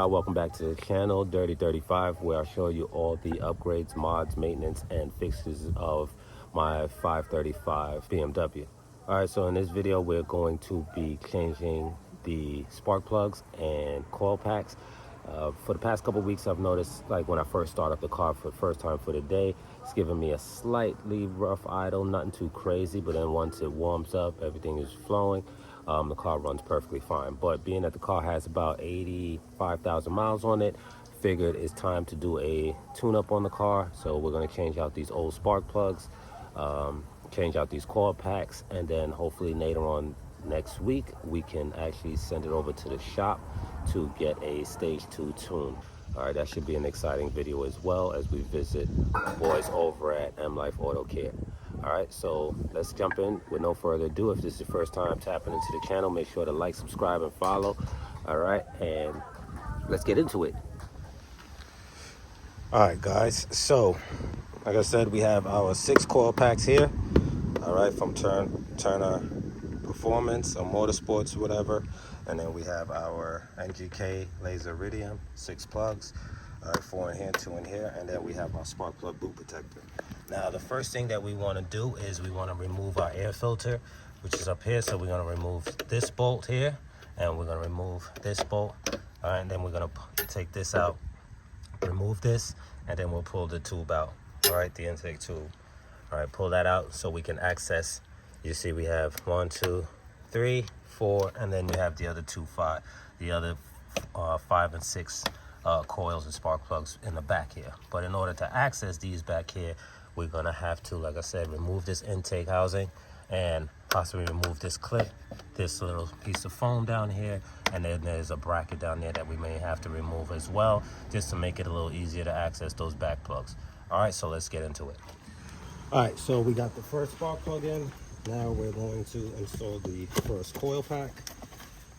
Welcome back to the channel, Dirty 35, where I show you all the upgrades, mods, maintenance, and fixes of my 535 BMW. Alright, so in this video, we're going to be changing the spark plugs and coil packs. For the past couple weeks, I've noticed, like when I first start up the car for the first time for the day, it's giving me a slightly rough idle, nothing too crazy, but then once it warms up, everything is flowing. The car runs perfectly fine. But being that the car has about 85,000 miles on it, figured it's time to do a tune-up on the car. So we're going to change out these old spark plugs, change out these coil packs, and then hopefully later on next week we can actually send it over to the shop to get a stage 2 tune. All right, that should be an exciting video as well as we visit the boys over at M Life Auto Care. All right, so let's jump in with no further ado. If this is your first time tapping into the channel, make sure to like, subscribe, and follow. All right, and let's get into it. All right, guys, so like I said, we have our 6 coil packs here. All right, from Turner Performance or Motorsports, whatever. And then we have our NGK Laser Iridium, 6 plugs. All right, 4 in here, 2 in here, and then we have our spark plug boot protector. Now, the first thing that we want to do is we want to remove our air filter, which is up here. So we're going to remove this bolt here, and we're going to remove this bolt. All right, and then we're going to take this out, remove this, and then we'll pull the tube out. All right, the intake tube. All right, pull that out so we can access. You see, we have 1, 2, 3, 4, and then you have the other 5 and 6 coils and spark plugs in the back here. But in order to access these back here, we're gonna have to, like I said, remove this intake housing and possibly remove this clip, this little piece of foam down here, and then there's a bracket down there that we may have to remove as well, just to make it a little easier to access those back plugs. All right, so let's get into it. All right, so we got the first spark plug in. Now we're going to install the first coil pack.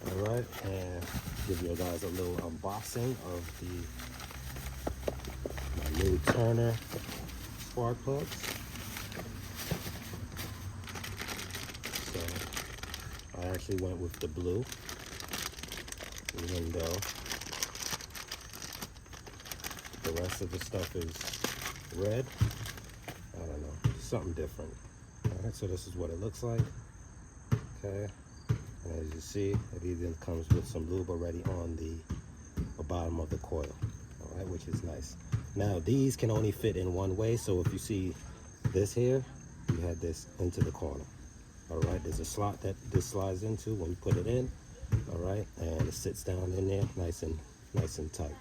All right, and give you guys a little unboxing of my new Turner spark plugs. So I actually went with the blue, even though the rest of the stuff is red. I don't know, something different. All right, so this is what it looks like. Okay, and as you see, it even comes with some lube already on the bottom of the coil. All right, which is nice. Now these can only fit in one way, so if you see this here, you had this into the corner. All right, there's a slot that this slides into when you put it in. All right, and it sits down in there nice and tight.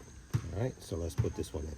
All right, so let's put this one in.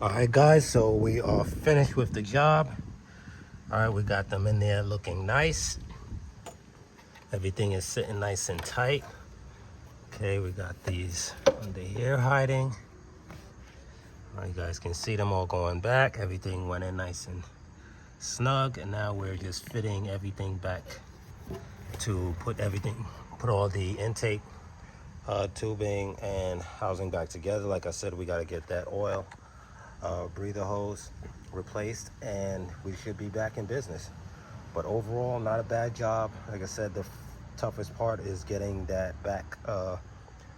All right, guys, so we are finished with the job. All right, we got them in there looking nice. Everything is sitting nice and tight. Okay, we got these under here hiding. All right, you guys can see them all going back. Everything went in nice and snug, and now we're just fitting everything back to put all the intake tubing and housing back together. Like I said, we got to get that oil breather hose replaced, and we should be back in business. But overall, not a bad job. Like I said, the toughest part is getting that back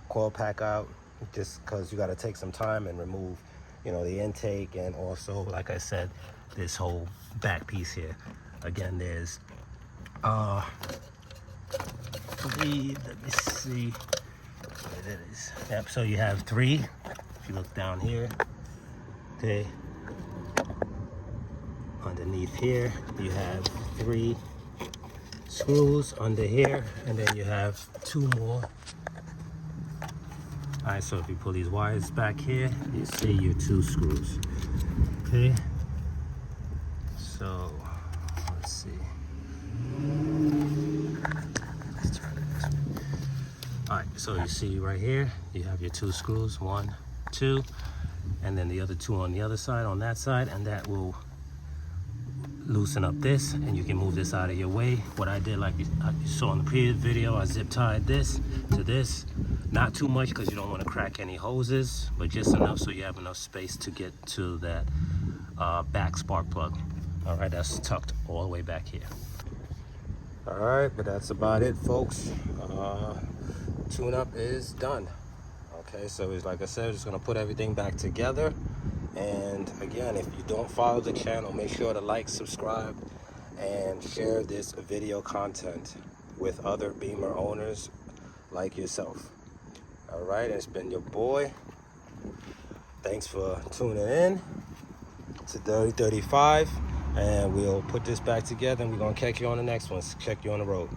coil pack out, just because you got to take some time and remove, you know, the intake, and also, like I said, this whole back piece here. Again, there's let me see what it is. Yep, so you have 3 if you look down here. Okay, underneath here you have 3 screws under here, and then you have 2 more. All right, so if you pull these wires back here, you see your 2 screws. Okay, so let's see. Let's turn it this way. All right, so you see right here, you have your 2 screws, 1, 2, and then the other 2 on the other side, on that side, and that will loosen up this, and you can move this out of your way. What I did, like you saw in the previous video, I zip tied this to this. Not too much because you don't want to crack any hoses, but just enough so you have enough space to get to that back spark plug. All right, that's tucked all the way back here. All right, but that's about it, folks. Tune-up is done. Okay, so it's like I said, just gonna put everything back together. And again, if you don't follow the channel, make sure to like, subscribe, and share this video content with other Beamer owners like yourself. All right, it's been your boy. Thanks for tuning in to Dirty 35, and we'll put this back together, and we're gonna catch you on the next one. Check you on the road.